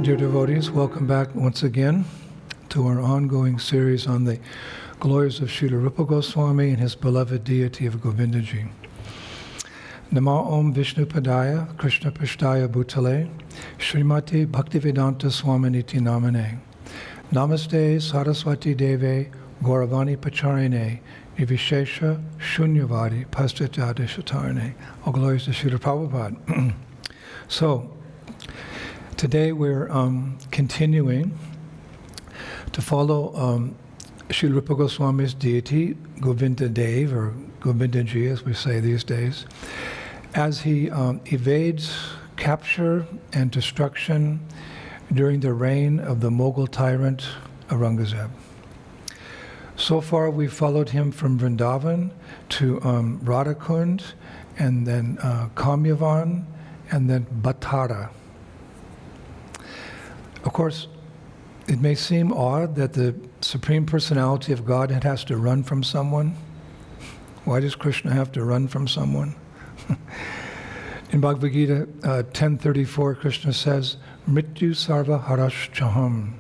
Dear devotees, welcome back once again to our ongoing series on the glories of Srila Rupa Goswami and his beloved deity of Govindaji. Nama Om Vishnu Padaya, Krishna Pashtaya Bhutale, Srimati Bhaktivedanta Swaminiti Namane. Namaste Saraswati Deve, Gauravani Pacharine, Nivishesha Shunyavadi Pastityade Shatarne. All glories to Srila Prabhupada. So, today we're continuing to follow Srila Rupa Goswami's deity, Govindaji, or Govindaji as we say these days, as he evades capture and destruction during the reign of the Mughal tyrant Aurangzeb. So far we've followed him from Vrindavan to Radhakund, and then Kamyavan, and then Bhattara. Of course, it may seem odd that the Supreme Personality of Godhead has to run from someone. Why does Krishna have to run from someone? In Bhagavad Gita 10:34, Krishna says, Mrityu sarva haraschaham.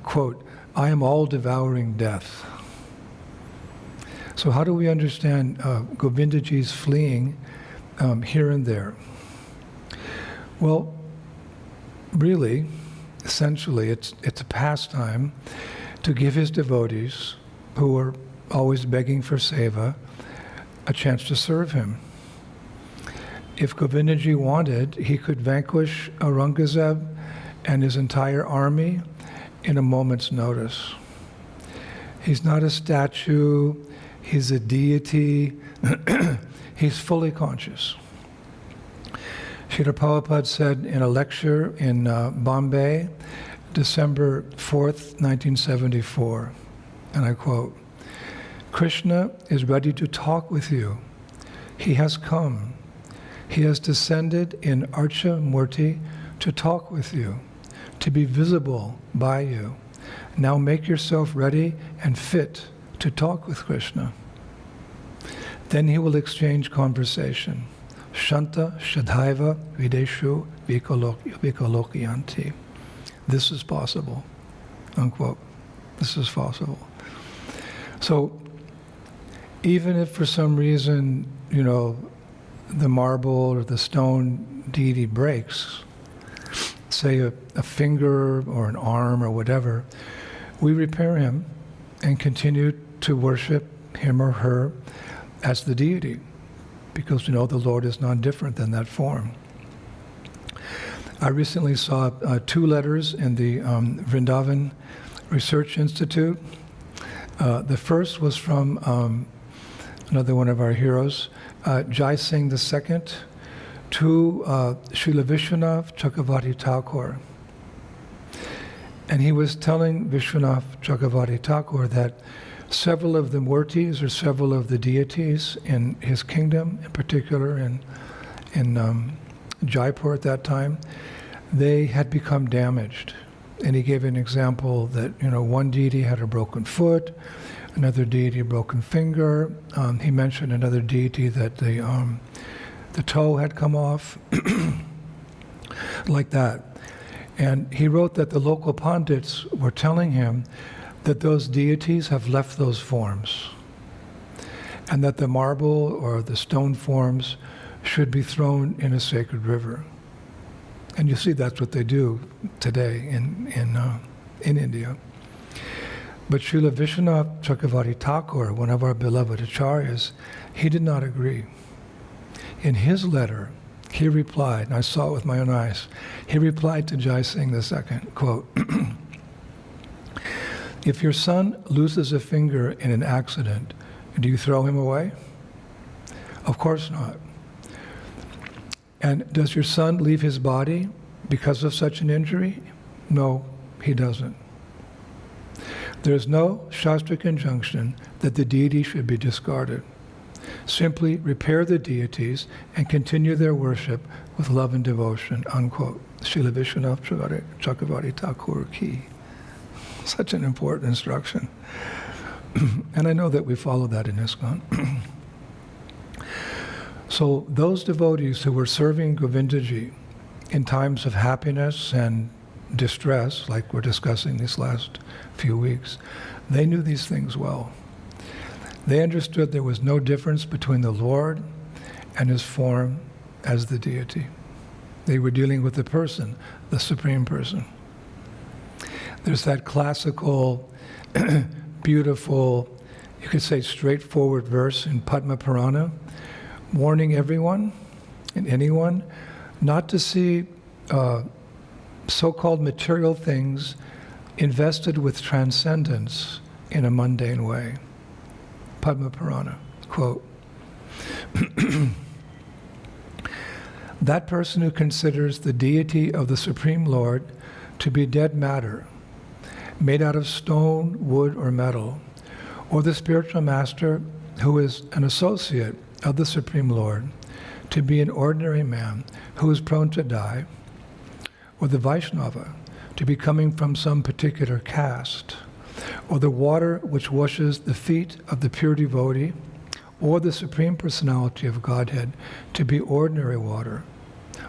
Quote, I am all-devouring death. So how do we understand Govindaji's fleeing here and there? Well, really, essentially, it's a pastime to give his devotees, who are always begging for seva, a chance to serve him. If Govindaji wanted, he could vanquish Aurangzeb and his entire army in a moment's notice. He's not a statue, he's a deity, he's fully conscious. Srila Prabhupada said in a lecture in Bombay, December 4th, 1974, and I quote, Krishna is ready to talk with you. He has come. He has descended in Archa Murti to talk with you, to be visible by you. Now make yourself ready and fit to talk with Krishna. Then he will exchange conversation. Shanta Shadhaiva Videshu Vikalokyanti. This is possible, unquote. This is possible. So, even if for some reason, the marble or the stone deity breaks, say a finger or an arm or whatever, we repair him and continue to worship him or her as the deity, because the Lord is not different than that form. I recently saw 2 letters in the Vrindavan Research Institute. The first was from another one of our heroes, Jai Singh II, to Srila Vishwanath Chakravarti Thakur. And he was telling Vishwanath Chakravarti Thakur that several of the murtis, or several of the deities in his kingdom, in particular in Jaipur at that time, they had become damaged. And he gave an example that, one deity had a broken foot, another deity a broken finger. He mentioned another deity that the toe had come off, like that. And he wrote that the local pandits were telling him that those deities have left those forms, and that the marble or the stone forms should be thrown in a sacred river. And you see that's what they do today in India. But Srila Vishwanath Chakravarti Thakur, one of our beloved acharyas, he did not agree. In his letter, he replied, and I saw it with my own eyes, he replied to Jai Singh II, quote, if your son loses a finger in an accident, do you throw him away? Of course not. And does your son leave his body because of such an injury? No, he doesn't. There is no Shastric injunction that the deity should be discarded. Simply repair the deities and continue their worship with love and devotion, unquote. Srila Vishwanath Chakravarti Thakur ki. Such an important instruction. And I know that we follow that in ISKCON. So those devotees who were serving Govindaji in times of happiness and distress, like we're discussing these last few weeks, they knew these things well. They understood there was no difference between the Lord and his form as the deity. They were dealing with the person, the Supreme Person. There's that classical, beautiful, you could say straightforward verse in Padma Purana, warning everyone and anyone not to see so-called material things invested with transcendence in a mundane way. Padma Purana, quote, that person who considers the deity of the Supreme Lord to be dead matter, made out of stone, wood, or metal, or the spiritual master who is an associate of the Supreme Lord to be an ordinary man who is prone to die, or the Vaishnava to be coming from some particular caste, or the water which washes the feet of the pure devotee, or the Supreme Personality of Godhead to be ordinary water,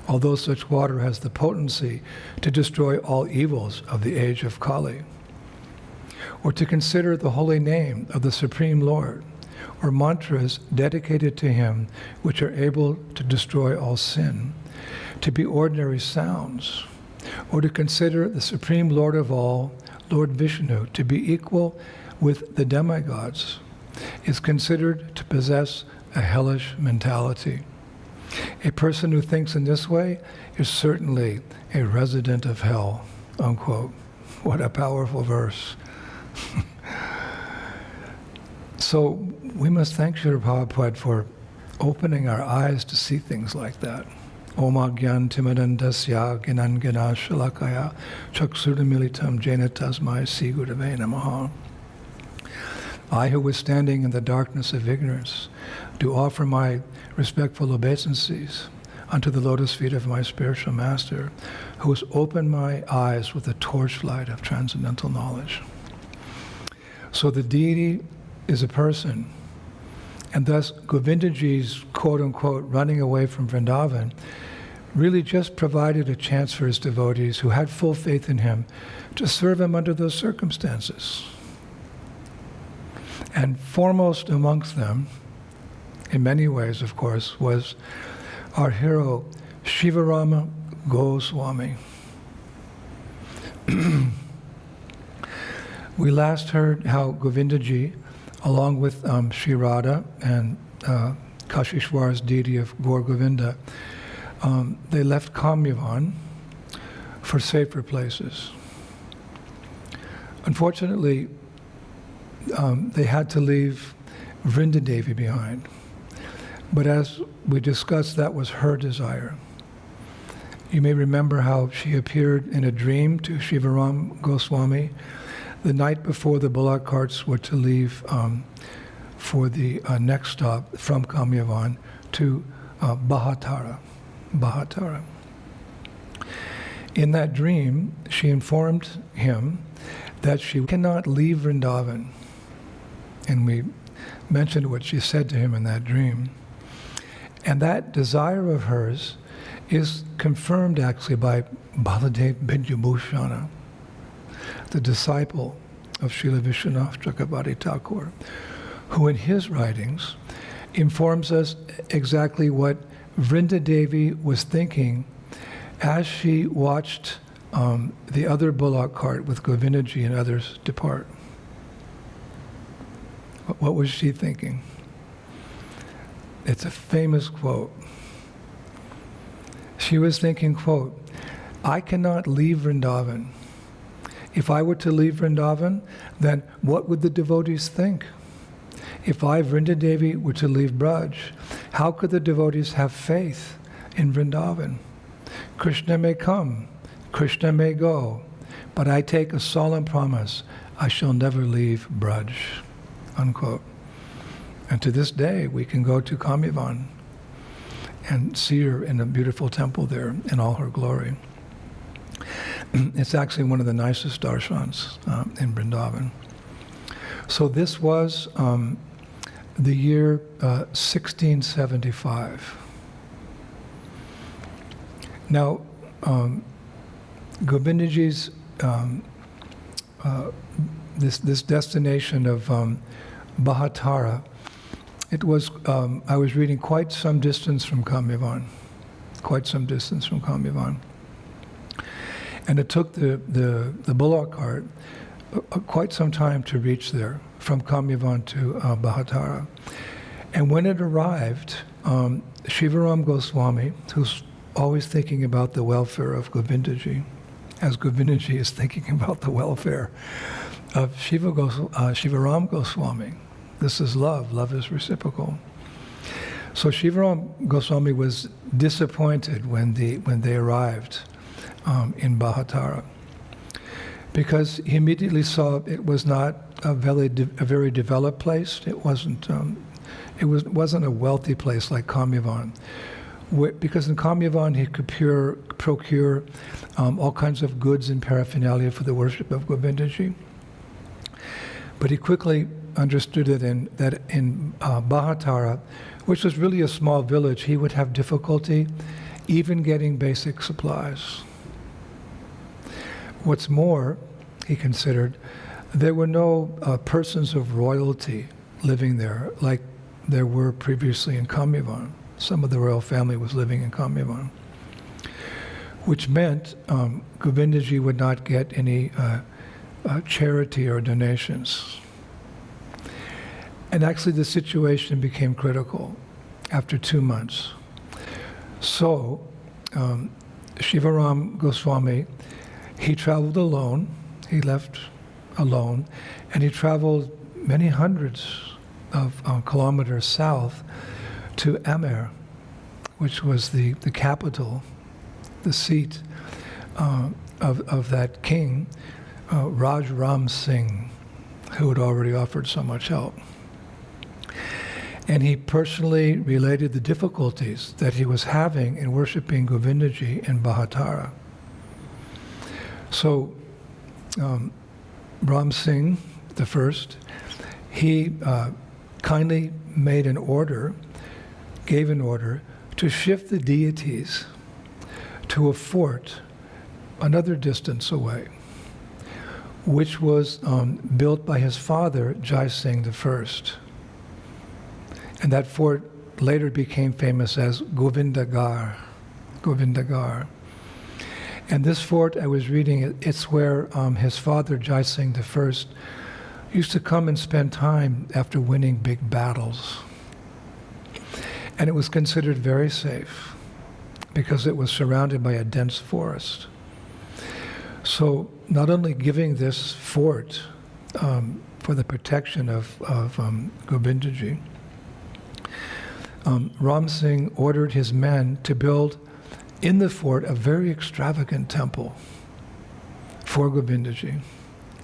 although such water has the potency to destroy all evils of the age of Kali, or to consider the holy name of the Supreme Lord, or mantras dedicated to him which are able to destroy all sin, to be ordinary sounds, or to consider the Supreme Lord of all, Lord Vishnu, to be equal with the demigods, is considered to possess a hellish mentality. A person who thinks in this way is certainly a resident of hell, unquote. What a powerful verse. So we must thank Srila Prabhupada for opening our eyes to see things like that. Om Agyan Timadandasya Gyanan Gyana Shalakaya Chaksurudamilitam Jena Tasmai Sri Gurave Namaha. I, who was standing in the darkness of ignorance, do offer my respectful obeisances unto the lotus feet of my spiritual master, who has opened my eyes with the torchlight of transcendental knowledge. So the deity is a person, and thus Govindaji's quote-unquote running away from Vrindavan really just provided a chance for his devotees who had full faith in him to serve him under those circumstances. And foremost amongst them, in many ways, of course, was our hero, Shivarama Goswami. We last heard how Govindaji, along with Sri Radha and Kashishwar's deity of Gaur Govinda, they left Kamyavan for safer places. Unfortunately, they had to leave Vrindadevi behind. But as we discussed, that was her desire. You may remember how she appeared in a dream to Shivaram Goswami the night before the bullock carts were to leave for the next stop from Kamyavan to Bahatara. In that dream, she informed him that she cannot leave Vrindavan. And we mentioned what she said to him in that dream. And that desire of hers is confirmed actually by Baladev Vidyabhushana, the disciple of Srila Vishwanath Chakrabarti Thakur, who in his writings informs us exactly what Vrindadevi was thinking as she watched the other bullock cart with Govindaji and others depart. What was she thinking? It's a famous quote. She was thinking, quote, I cannot leave Vrindavan. If I were to leave Vrindavan, then what would the devotees think? If I, Vrindadevi, were to leave Braj, how could the devotees have faith in Vrindavan? Krishna may come, Krishna may go, but I take a solemn promise, I shall never leave Braj, unquote. And to this day, we can go to Kamyavan and see her in a beautiful temple there in all her glory. It's actually one of the nicest darshans in Vrindavan. So this was the year 1675. Now, Govindaji's this destination of Bhattara, it was, I was reading, quite some distance from Kamyavan. And it took the bullock cart quite some time to reach there, from Kamyavan to Bhattara. And when it arrived, Shivaram Goswami, who's always thinking about the welfare of Govindaji, as Govindaji is thinking about the welfare of Shivaram Goswami. This is love. Love is reciprocal. So Shivaram Goswami was disappointed when they arrived in Bhattara, because he immediately saw it was not a very developed place. It wasn't a wealthy place like Kamyavan, because in Kamyavan he could procure all kinds of goods and paraphernalia for the worship of Govindaji. But he quickly understood that in Bhattara, which was really a small village, he would have difficulty even getting basic supplies. What's more, he considered, there were no persons of royalty living there like there were previously in Kamyavan. Some of the royal family was living in Kamyavan, which meant Govindaji would not get any charity or donations. And actually the situation became critical after 2 months. So Shivaram Goswami, he traveled alone, he left alone, and he traveled many hundreds of kilometers south to Amer, which was the capital, the seat of that king, Raj Ram Singh, who had already offered so much help. And he personally related the difficulties that he was having in worshiping Govindaji in Bhattara. So Ram Singh the first, he kindly gave an order to shift the deities to a fort another distance away, which was built by his father, Jai Singh the First. And that fort later became famous as Govindagar. And this fort, I was reading, it's where his father, Jai Singh the First, used to come and spend time after winning big battles. And it was considered very safe because it was surrounded by a dense forest. So not only giving this fort for the protection of Govindaji, Ram Singh ordered his men to build in the fort a very extravagant temple for Govindaji.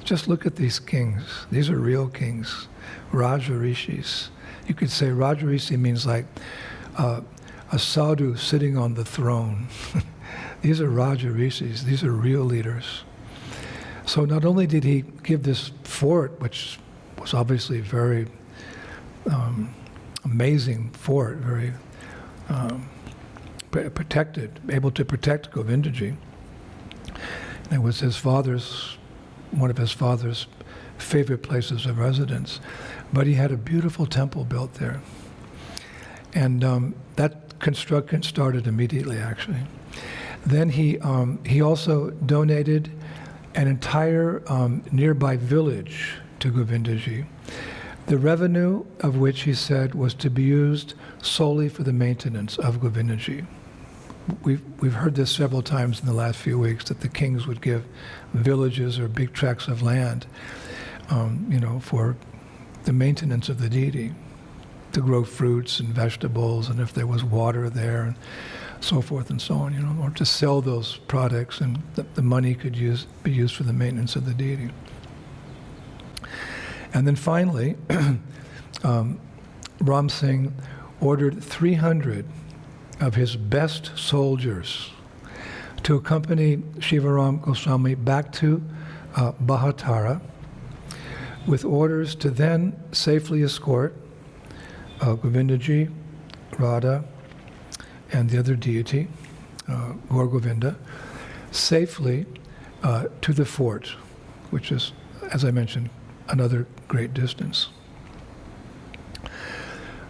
Just look at these kings. These are real kings, Raja Rishis. You could say Raja Rishi means like a sadhu sitting on the throne. These are Raja Rishis. These are real leaders. So not only did he give this fort, which was obviously very amazing fort, very protected, able to protect Govindaji. It was one of his father's favorite places of residence. But he had a beautiful temple built there. And that construction started immediately, actually. Then he also donated an entire nearby village to Govindaji, the revenue of which he said was to be used solely for the maintenance of Govindaji. We've heard this several times in the last few weeks, that the kings would give villages or big tracts of land, for the maintenance of the deity, to grow fruits and vegetables, and if there was water there, and so forth and so on, or to sell those products, and the money could be used for the maintenance of the deity. And then finally, Ram Singh ordered 300 of his best soldiers to accompany Shivaram Goswami back to Bhattara, with orders to then safely escort Govindaji, Radha, and the other deity, Gaur Govinda, safely to the fort, which is, as I mentioned, another great distance.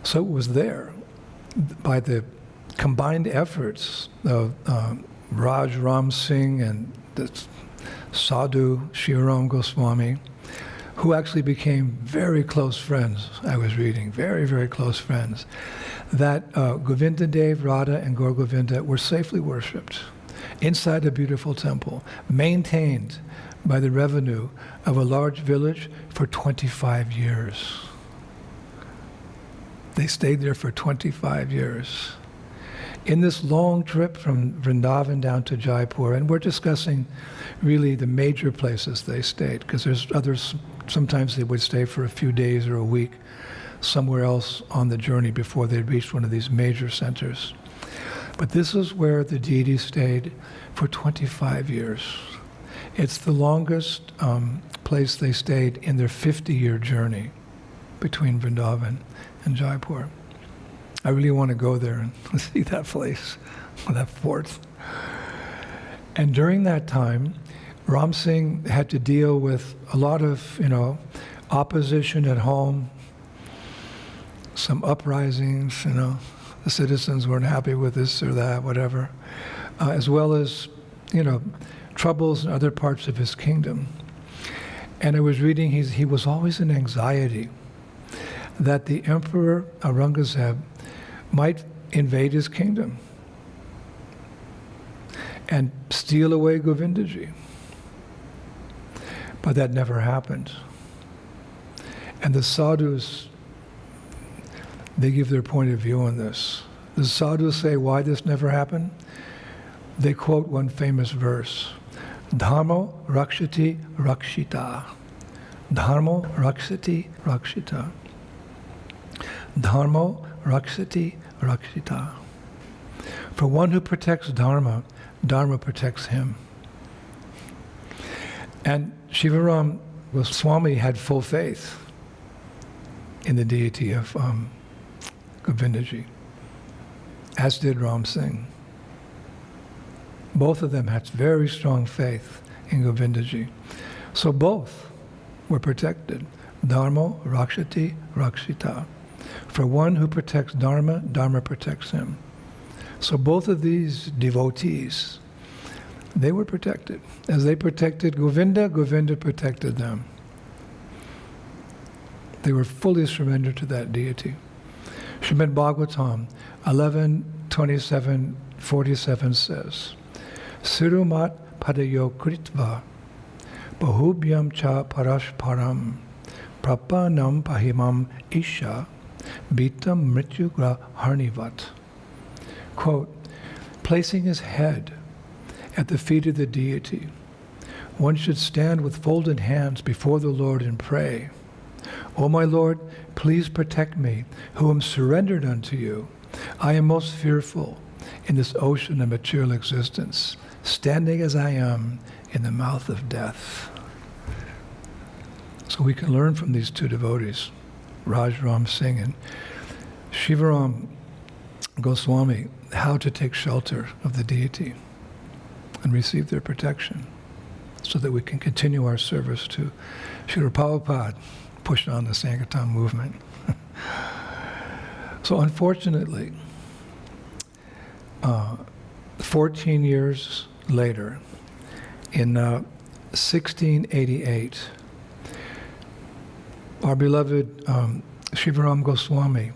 So it was there, by the combined efforts of Raj Ram Singh and the Sadhu Shivaram Goswami, who actually became very close friends, I was reading, very, very close friends, that Govinda Dev, Radha, and Gaur Govinda were safely worshipped inside a beautiful temple, maintained by the revenue of a large village for 25 years. They stayed there for 25 years. In this long trip from Vrindavan down to Jaipur, and we're discussing really the major places they stayed, because there's others, sometimes they would stay for a few days or a week somewhere else on the journey before they reached one of these major centers. But this is where the deity stayed for 25 years. It's the longest place they stayed in their 50-year journey between Vrindavan and Jaipur. I really want to go there and see that place, that fort. And during that time, Ram Singh had to deal with a lot of, opposition at home, some uprisings, the citizens weren't happy with this or that, whatever, as well as, troubles in other parts of his kingdom. And I was reading, he was always in anxiety that the Emperor Aurangzeb might invade his kingdom and steal away Govindaji. But that never happened. And the sadhus, they give their point of view on this. The sadhus say why this never happened. They quote one famous verse, Dharmo rakshati rakshita. Dharmo rakshati rakshita. Dharmo rakshati rakshita. For one who protects Dharma, Dharma protects him. And Shivaram Goswami had full faith in the deity of Govindaji, as did Ram Singh. Both of them had very strong faith in Govindaji. So both were protected. Dharma rakshati rakshita. For one who protects Dharma, Dharma protects him. So both of these devotees, they were protected. As they protected Govinda, Govinda protected them. They were fully surrendered to that deity. Srimad Bhagavatam 11:27-47 says, Sirumat padayo kritva bahubhyam cha parashparam prapanam pahimam isha bitam mrityugra harnivat. Quote, placing his head at the feet of the deity, one should stand with folded hands before the Lord and pray, O my Lord, please protect me, who am surrendered unto you. I am most fearful in this ocean of material existence, standing as I am in the mouth of death. So we can learn from these two devotees, Raj Ram Singh and Shivaram Goswami, how to take shelter of the deity and receive their protection so that we can continue our service to Srila Prabhupada, push on the Sankirtan movement. So unfortunately, 14 years later, in 1688, our beloved Shivaram Goswami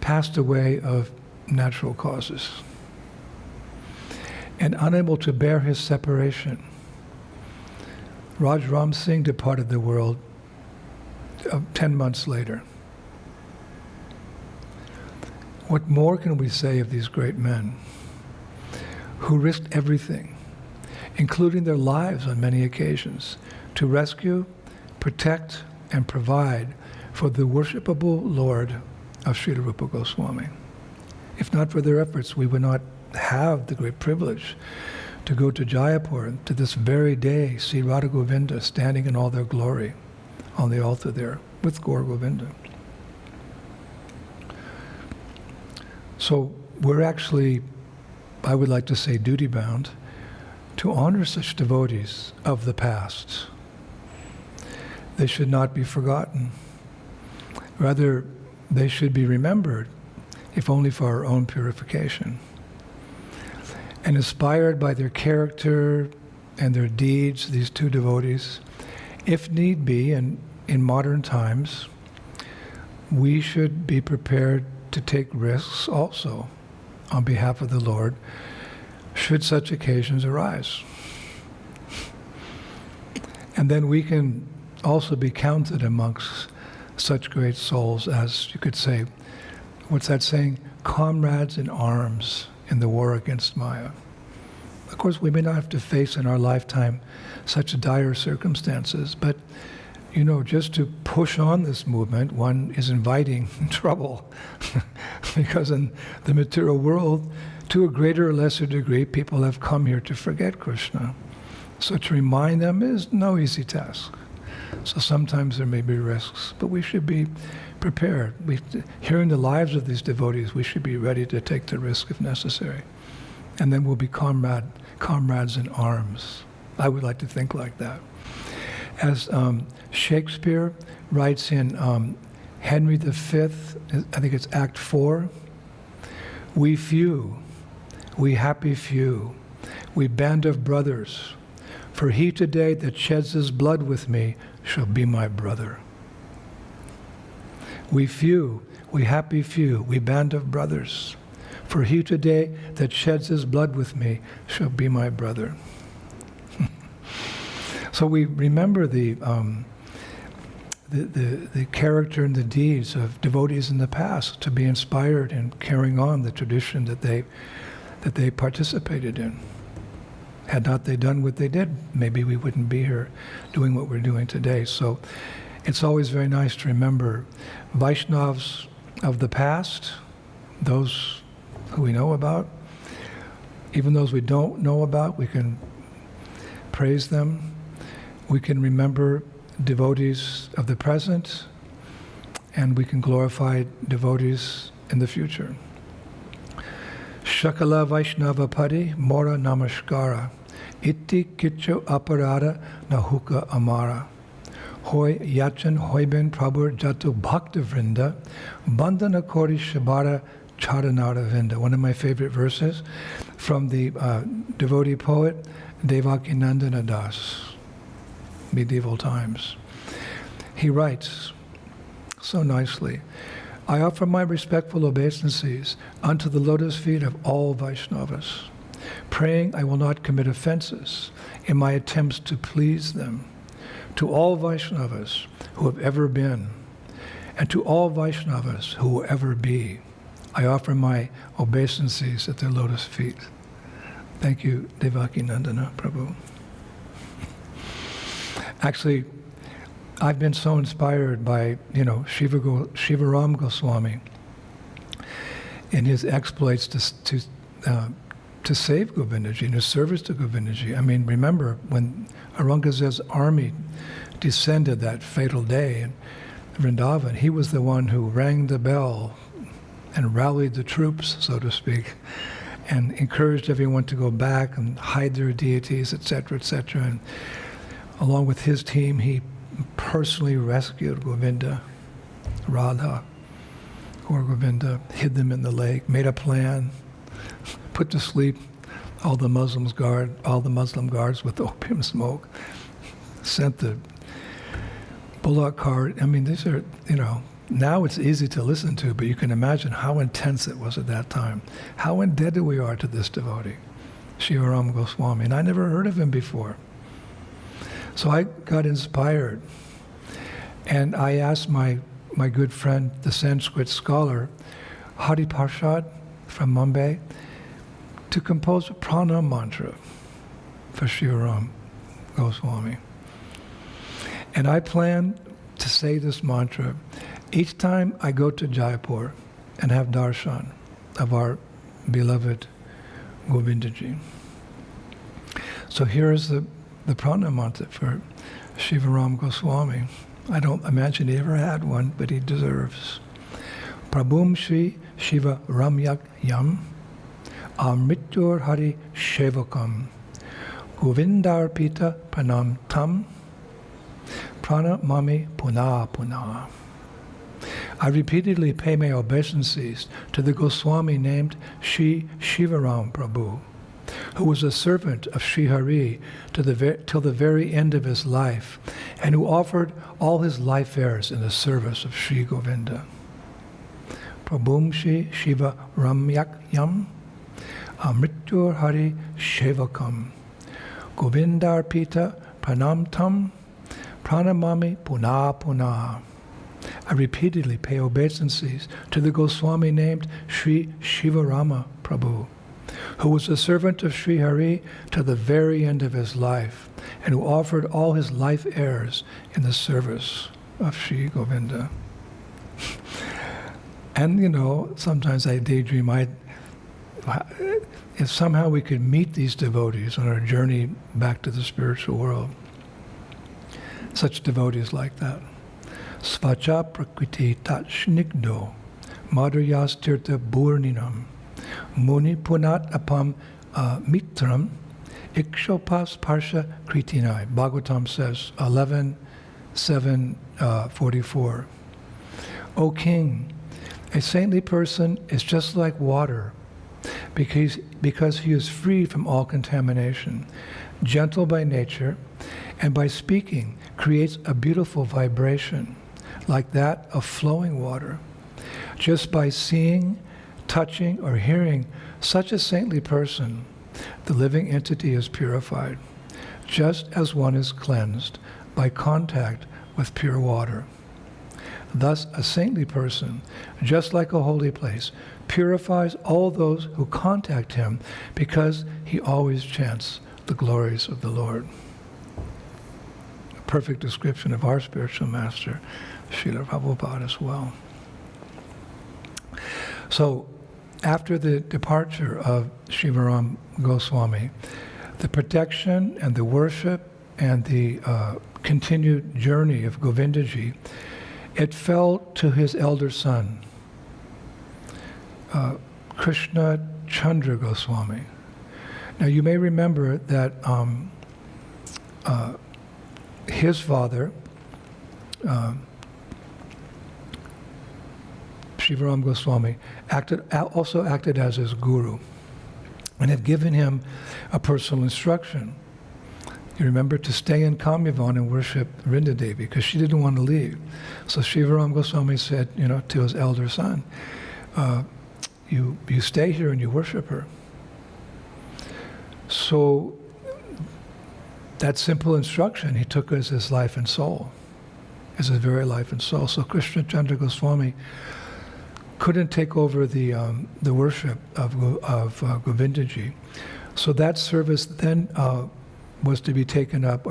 passed away of natural causes. And unable to bear his separation, Raj Ram Singh departed the world 10 months later. What more can we say of these great men who risked everything, including their lives on many occasions, to rescue, protect, and provide for the worshipable Lord of Srila Rupa Goswami? If not for their efforts, we would not have the great privilege to go to Jaipur, to this very day see Radha Govinda standing in all their glory on the altar there with Gaur Govinda. So we're actually, I would like to say, duty-bound to honor such devotees of the past. They should not be forgotten. Rather, they should be remembered, if only for our own purification. And inspired by their character and their deeds, these two devotees, if need be, and in modern times, we should be prepared to take risks also on behalf of the Lord, should such occasions arise. And then we can also be counted amongst such great souls as, you could say, what's that saying? Comrades in arms in the war against Maya. Of course, we may not have to face in our lifetime such dire circumstances, but just to push on this movement, one is inviting trouble. Because in the material world, to a greater or lesser degree, people have come here to forget Krishna. So to remind them is no easy task. So sometimes there may be risks, but we should be prepared. Hearing the lives of these devotees, we should be ready to take the risk if necessary. And then we'll be comrades in arms. I would like to think like that. As Shakespeare writes in Henry V, I think it's Act 4, we few, we happy few, we band of brothers, for he today that sheds his blood with me shall be my brother. We few, we happy few, we band of brothers, for he today that sheds his blood with me shall be my brother. So we remember the character and the deeds of devotees in the past to be inspired in carrying on the tradition that they participated in. Had not they done what they did, maybe we wouldn't be here doing what we're doing today. So it's always very nice to remember Vaishnavas of the past, those who we know about. Even those we don't know about, we can praise them. We can remember devotees of the present, and we can glorify devotees in the future. Shakala Vaishnava Padi Mora Namaskara Iti Kicho Aparada Nahuka Amara Hoy Yachan Hoyben Prabhur Jatu Bhakta Vrinda Bandana Kori Shabara Charanara Vinda. One of my favorite verses from the devotee poet Devakinandana Das, medieval times. He writes so nicely, I offer my respectful obeisances unto the lotus feet of all Vaishnavas, praying I will not commit offenses in my attempts to please them. To all Vaishnavas who have ever been, and to all Vaishnavas who will ever be, I offer my obeisances at their lotus feet. Thank you, Devakinandana Prabhu. Actually, I've been so inspired by, Shivaram Goswami in his exploits to save Govindaji, in his service to Govindaji. I mean, remember when Aurangzeb's army descended that fatal day in Vrindavan, he was the one who rang the bell and rallied the troops, so to speak, and encouraged everyone to go back and hide their deities, etc., etc. And along with his team, he personally rescued Govinda, Radha, or Govinda, hid them in the lake, made a plan, put to sleep all the Muslim guards with opium smoke, sent the bullock cart. I mean, these are, now it's easy to listen to, but you can imagine how intense it was at that time, how indebted we are to this devotee, Shivaram Goswami. And I never heard of him before. So I got inspired, and I asked my good friend, the Sanskrit scholar, Hari Parshad from Mumbai, to compose a pranam mantra for Shivaram Goswami. And I plan to say this mantra each time I go to Jaipur and have darshan of our beloved Govindaji. So here is the pranam mantra for Shivaram Goswami. I don't imagine he ever had one, but he deserves. Prabhum Shri Shiva Ramyak Yam Amrityur Hari Shevakam Govindarpita pranam tam pranamami punah punah. I repeatedly pay my obeisances to the Goswami named Shri Shivaram Prabhu, who was a servant of Sri Hari till the very end of his life, and who offered all his life heirs in the service of Sri Govinda. Prabhum Shri Shiva Ramyakyam Amrityur Hari Shevakam Govindarpita Pranam Tam Pranamami Punah Punah. I repeatedly pay obeisances to the Goswami named Sri Shivarama Prabhu, who was a servant of Sri Hari to the very end of his life, and who offered all his life heirs in the service of Sri Govinda. And sometimes I daydream, if somehow we could meet these devotees on our journey back to the spiritual world, such devotees like that. Svacha prakriti tat snigdo madhuryas tirtha burninam muni punat apam mitram ikshopas parsha kritinai. Bhagavatam says 11:744. O king, a saintly person is just like water because he is free from all contamination, gentle by nature, and by speaking creates a beautiful vibration like that of flowing water. Just by seeing, touching, or hearing such a saintly person, the living entity is purified, just as one is cleansed by contact with pure water. Thus, a saintly person, just like a holy place, purifies all those who contact him because he always chants the glories of the Lord. A perfect description of our spiritual master, Srila Prabhupada, as well. So, after the departure of Shivaram Goswami, the protection and the worship and the continued journey of Govindaji, it fell to his elder son, Krishna Chandra Goswami. Now you may remember that his father, Shivaram Goswami, also acted as his guru and had given him a personal instruction. You remember, to stay in Kamyavan and worship Vrindadevi because she didn't want to leave. So Shivaram Goswami said, to his elder son, you stay here and you worship her. So that simple instruction he took as his life and soul, as his very life and soul. So Krishna Chandra Goswami couldn't take over the worship of Govindaji. So that service then was taken up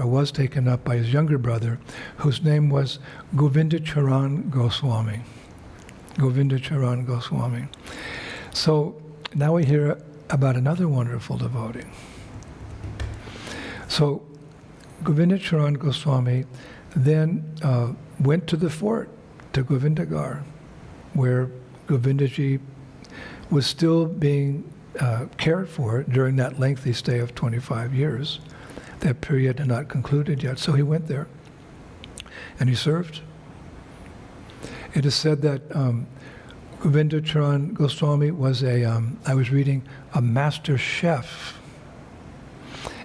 by his younger brother, whose name was Govindacharan Goswami. Govindacharan Goswami. So now we hear about another wonderful devotee. So Govindacharan Goswami then went to the fort, to Govindagar, where Govindaji was still being cared for during that lengthy stay of 25 years. That period had not concluded yet, so he went there and he served. It is said that Govindacharan Goswami was I was reading, a master chef,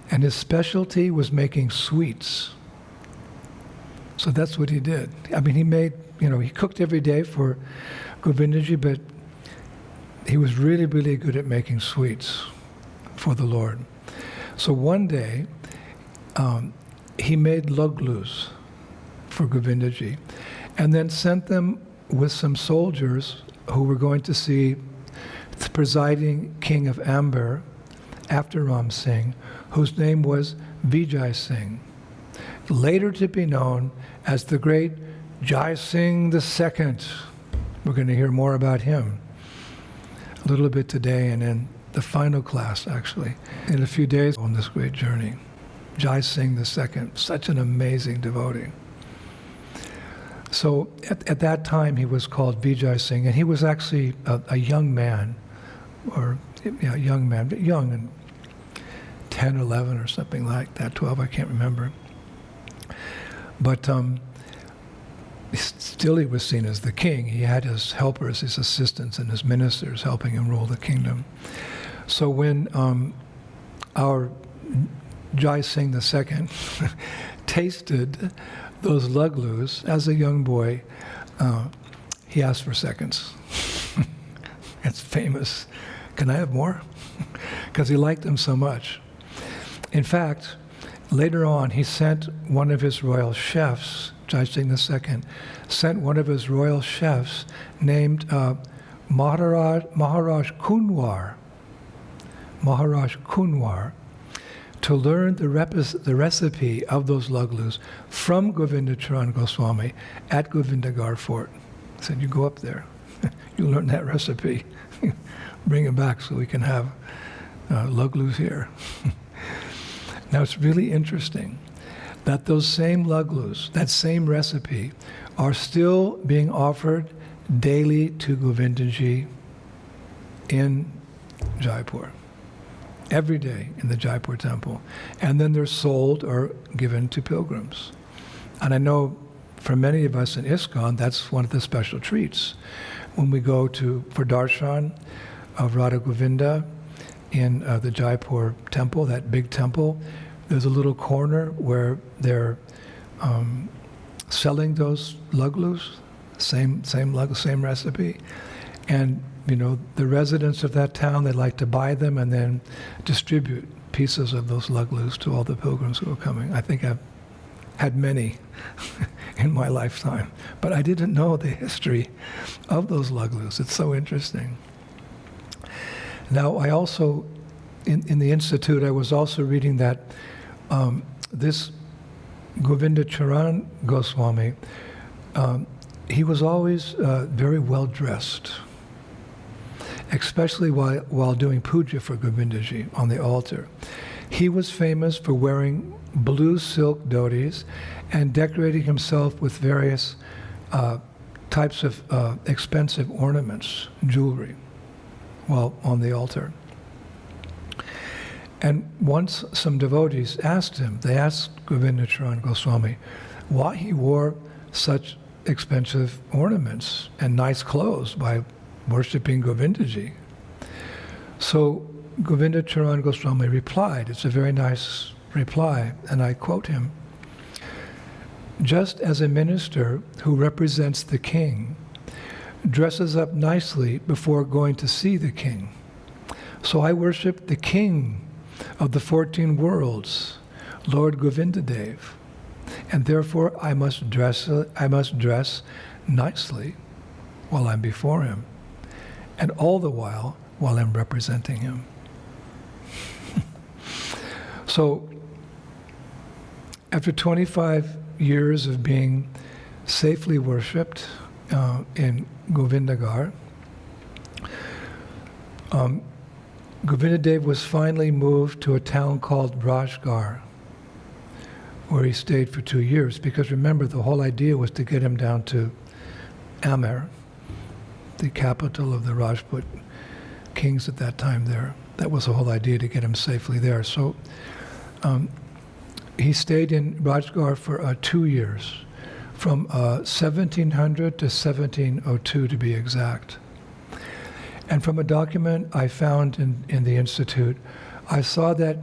and his specialty was making sweets. So that's what he did. I mean, he made, he cooked every day for Govindaji, but he was really, really good at making sweets for the Lord. So one day, he made luglus for Govindaji, and then sent them with some soldiers who were going to see the presiding king of Amber after Ram Singh, whose name was Vijay Singh, later to be known as the great Jai Singh II. We're going to hear more about him a little bit today, and in the final class, actually, in a few days on this great journey. Jai Singh II, such an amazing devotee. So at that time he was called Vijay Singh, and he was actually a young man, but young and 10, 11 or something like that, 12, I can't remember. But still he was seen as the king. He had his helpers, his assistants, and his ministers helping him rule the kingdom. So when our Jai Singh II tasted those luglus as a young boy, he asked for seconds. It's famous. Can I have more? Because he liked them so much. In fact, later on, he sent one of his royal chefs, Jai Singh II, sent one of his royal chefs named Maharaj Kunwar, to learn the recipe of those luglus from Govindacharan Goswami at Govindagar Fort. He said, you go up there, you learn that recipe, bring it back so we can have luglus here. Now it's really interesting that those same luglus, that same recipe, are still being offered daily to Govindaji in Jaipur. Every day in the Jaipur temple. And then they're sold or given to pilgrims. And I know for many of us in ISKCON, that's one of the special treats. When we go for darshan of Radha Govinda in the Jaipur temple, that big temple, there's a little corner where they're selling those luglus, same recipe. And the residents of that town, they like to buy them and then distribute pieces of those luglus to all the pilgrims who are coming. I think I've had many in my lifetime, but I didn't know the history of those luglus. It's so interesting. Now, I also, in the Institute, I was also reading that this Govindacharan Goswami, he was always very well dressed, especially while doing puja for Govindaji on the altar. He was famous for wearing blue silk dhotis and decorating himself with various types of expensive ornaments, jewelry, while on the altar. And once some devotees asked Govindacharan Goswami why he wore such expensive ornaments and nice clothes by worshipping Govindaji. So Govindacharan Goswami replied, it's a very nice reply, and I quote him, "Just as a minister who represents the king dresses up nicely before going to see the king, so I worship the king of the 14 worlds, Lord Govindadev, and therefore I must dress nicely while I'm before him, and all the while I'm representing him." So, after 25 years of being safely worshipped in Govindagar, Govindadev was finally moved to a town called Rajgarh, where he stayed for 2 years, because remember, the whole idea was to get him down to Amer, the capital of the Rajput kings at that time there. That was the whole idea, to get him safely there. So he stayed in Rajgarh for 2 years, from 1700 to 1702 to be exact. And from a document I found in the Institute, I saw that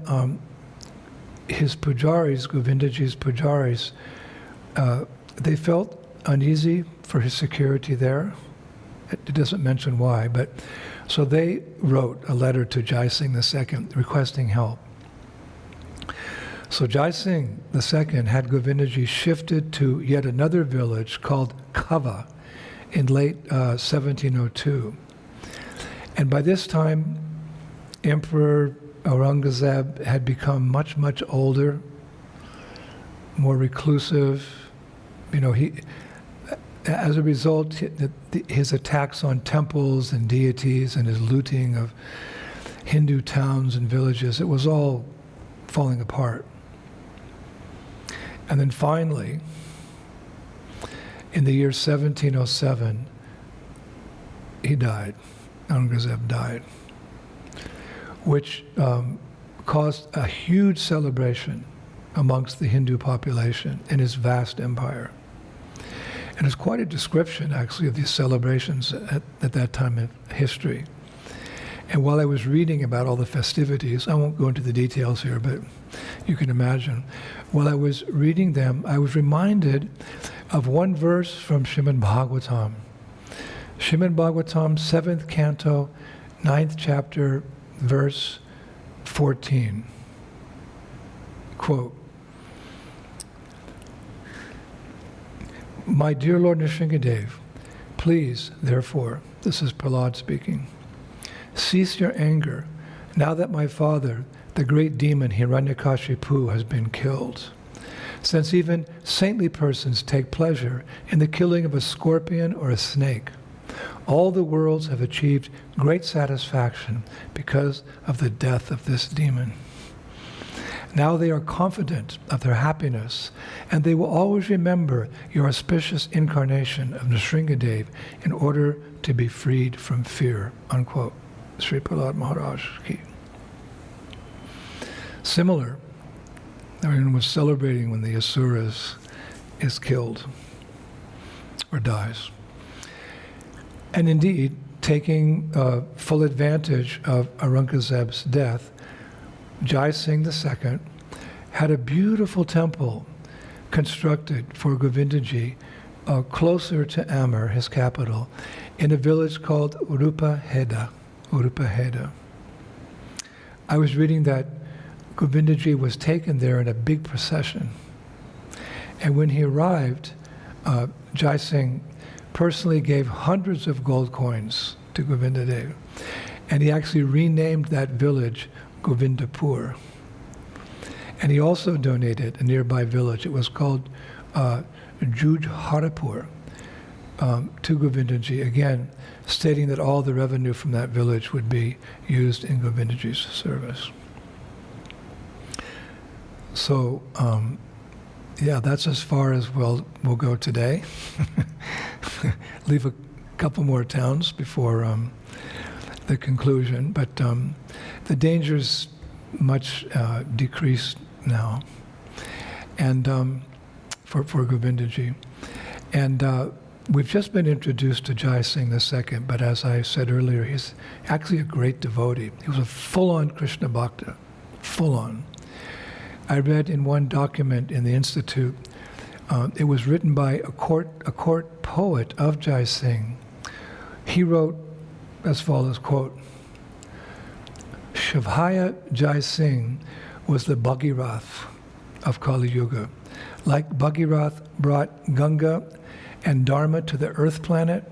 his pujaris, Govindaji's pujaris, they felt uneasy for his security there. It doesn't mention why, but so they wrote a letter to Jai Singh II requesting help. So Jai Singh II had Govindaji shifted to yet another village called Kava in late 1702. And by this time, Emperor Aurangzeb had become much, much older, more reclusive. As a result, his attacks on temples and deities and his looting of Hindu towns and villages, it was all falling apart. And then finally, in the year 1707, he died. Aurangzeb died, which caused a huge celebration amongst the Hindu population in his vast empire. And it's quite a description, actually, of these celebrations at that time in history. And while I was reading about all the festivities, I won't go into the details here, but you can imagine, while I was reading them, I was reminded of one verse from Srimad Bhagavatam. Srimad Bhagavatam, 7th canto, 9th chapter, verse 14. Quote, "My dear Lord Nrsingadev, please, therefore," this is Prahlad speaking, "cease your anger now that my father, the great demon Hiranyakashipu, has been killed. Since even saintly persons take pleasure in the killing of a scorpion or a snake, all the worlds have achieved great satisfaction because of the death of this demon. Now they are confident of their happiness, and they will always remember your auspicious incarnation of Nrsingadev in order to be freed from fear." Unquote. Sri Prahlad Maharaj ki. Similar, everyone was celebrating when the Asuras is killed or dies. And indeed, taking full advantage of Aurangzeb's death, Jai Singh II had a beautiful temple constructed for Govindaji closer to Amber, his capital, in a village called Urupaheda. I was reading that Govindaji was taken there in a big procession. And when he arrived, Jai Singh personally gave hundreds of gold coins to Govindadev. And he actually renamed that village Govindapur. And he also donated a nearby village. It was called Jujharapur to Govindaji, again, stating that all the revenue from that village would be used in Govindaji's service. So, yeah, that's as far as we'll go today. Leave a couple more towns before the conclusion, but the danger's much decreased now, and for Govindaji. And we've just been introduced to Jai Singh II, but as I said earlier, he's actually a great devotee. He was a full-on Krishna Bhakta, full-on. I read in one document in the Institute, it was written by a court poet of Jai Singh. He wrote as follows, quote, "Shivhaya Jai Singh was the Bhagirath of Kali Yuga. Like Bhagirath brought Ganga and Dharma to the earth planet,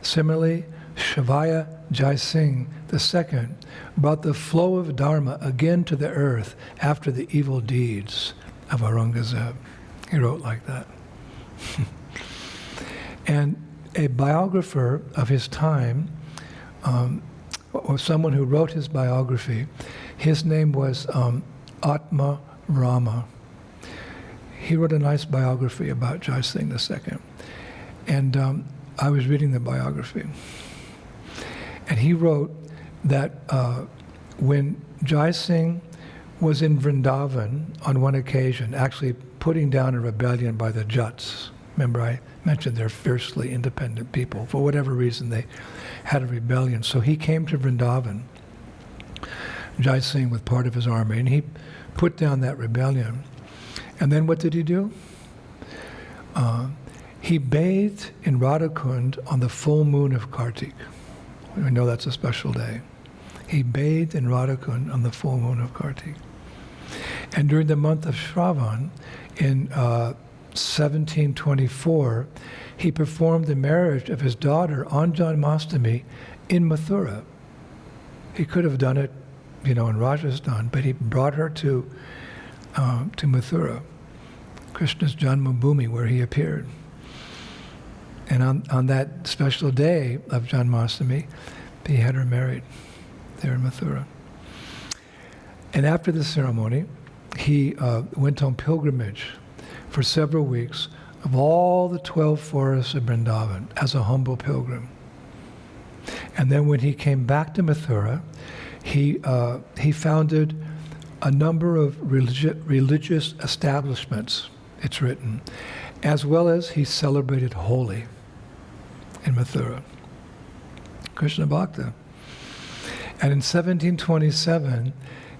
similarly, Shivhaya Jai Singh II brought the flow of Dharma again to the earth after the evil deeds of Aurangzeb." He wrote like that. And a biographer of his time, or someone who wrote his biography, his name was Atma Rama. He wrote a nice biography about Jai Singh II. And I was reading the biography. And he wrote that when Jai Singh was in Vrindavan on one occasion, actually putting down a rebellion by the Jats. Remember, I mentioned they're fiercely independent people. For whatever reason, they had a rebellion. So he came to Vrindavan, Jai Singh, with part of his army, and he put down that rebellion. And then what did he do? He bathed in Radhakund on the full moon of Kartik. We know that's a special day. He bathed in Radhakund on the full moon of Kartik. And during the month of Shravan, in 1724, he performed the marriage of his daughter on Janmashtami in Mathura. He could have done it, in Rajasthan, but he brought her to Mathura, Krishna's Janmabhoomi, where he appeared. And on that special day of Janmashtami, he had her married there in Mathura. And after the ceremony, he went on pilgrimage for several weeks of all the 12 forests of Vrindavan as a humble pilgrim. And then when he came back to Mathura, he founded a number of religious establishments, it's written, as well as he celebrated Holi in Mathura. Krishna Bhakta. And in 1727,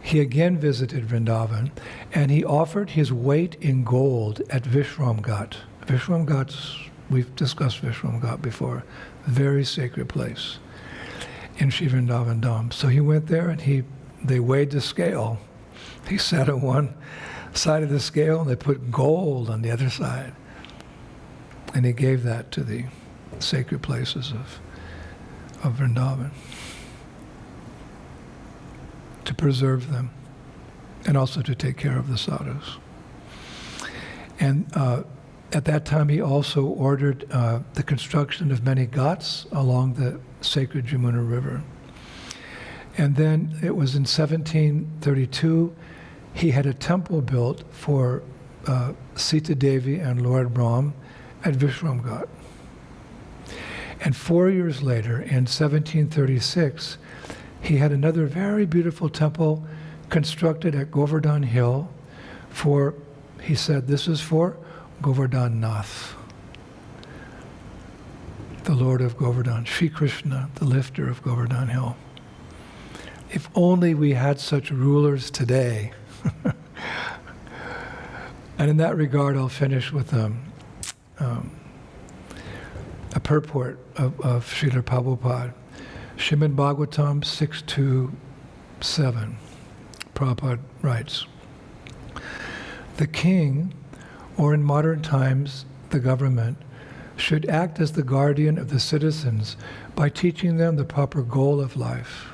he again visited Vrindavan, and he offered his weight in gold at Vishramghat. Vishramghat's, we've discussed Vishramghat before, very sacred place in Sri Vrindavan Dham. So he went there and they weighed the scale. He sat on one side of the scale and they put gold on the other side. And he gave that to the sacred places of Vrindavan to preserve them and also to take care of the sadhus. And at that time he also ordered the construction of many ghats along the sacred Yamuna River. And then it was in 1732 he had a temple built for Sita Devi and Lord Ram at Vishramghat. And 4 years later, in 1736, he had another very beautiful temple constructed at Govardhan Hill for, he said, this is for Govardhan Nath, the Lord of Govardhan, Shri Krishna, the lifter of Govardhan Hill. If only we had such rulers today. And in that regard, I'll finish with a purport of Srila Prabhupada. Srimad Bhagavatam 627. Prabhupada writes, the king, or in modern times, the government, should act as the guardian of the citizens by teaching them the proper goal of life.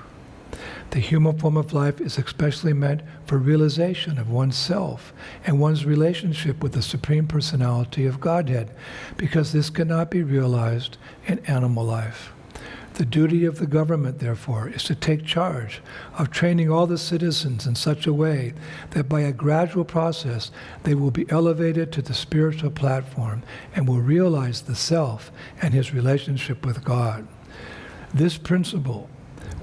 The human form of life is especially meant for realization of oneself and one's relationship with the Supreme Personality of Godhead, because this cannot be realized in animal life. The duty of the government, therefore, is to take charge of training all the citizens in such a way that by a gradual process they will be elevated to the spiritual platform and will realize the self and his relationship with God. This principle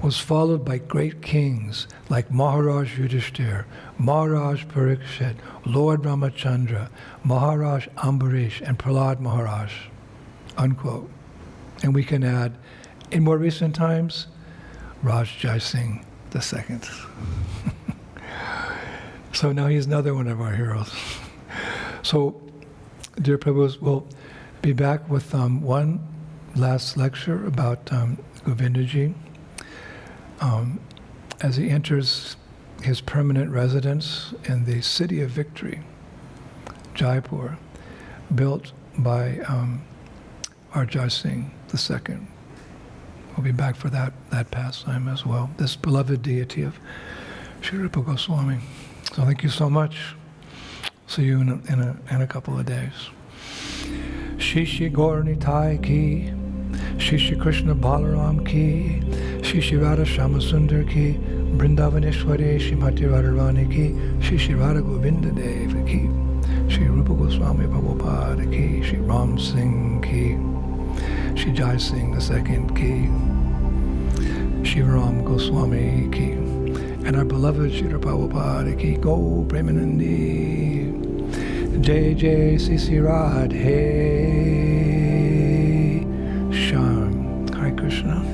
was followed by great kings like Maharaj Yudhishthir, Maharaj Parikshit, Lord Ramachandra, Maharaj Ambarish, and Prahlad Maharaj, unquote. And we can add, in more recent times, Raj Jai Singh II. So now he's another one of our heroes. So, dear Prabhus, we'll be back with one last lecture about Govindaji. As he enters his permanent residence in the city of victory, Jaipur, built by Jai Singh II. We'll be back for that pastime as well, this beloved deity of Sri Rupa Goswami. So thank you so much. See you in a couple of days. Shishi Gaur Nitai ki, Shishi Krishna Balaram ki, Shishi Radha Shamasundar ki, Vrindavaneshwari Shrimati Radharani ki, Shishi Radha Govinda Dev ki, Shri Rupa Goswami Prabhupada ki, Shri Ram Singh ki, Shri Jai Singh II ki, Shri Ram Goswami ki, and our beloved Shri Prabhupada ki, Go Premanandi, Jai Jai Sisi Radhe Shyam. Hare Krishna.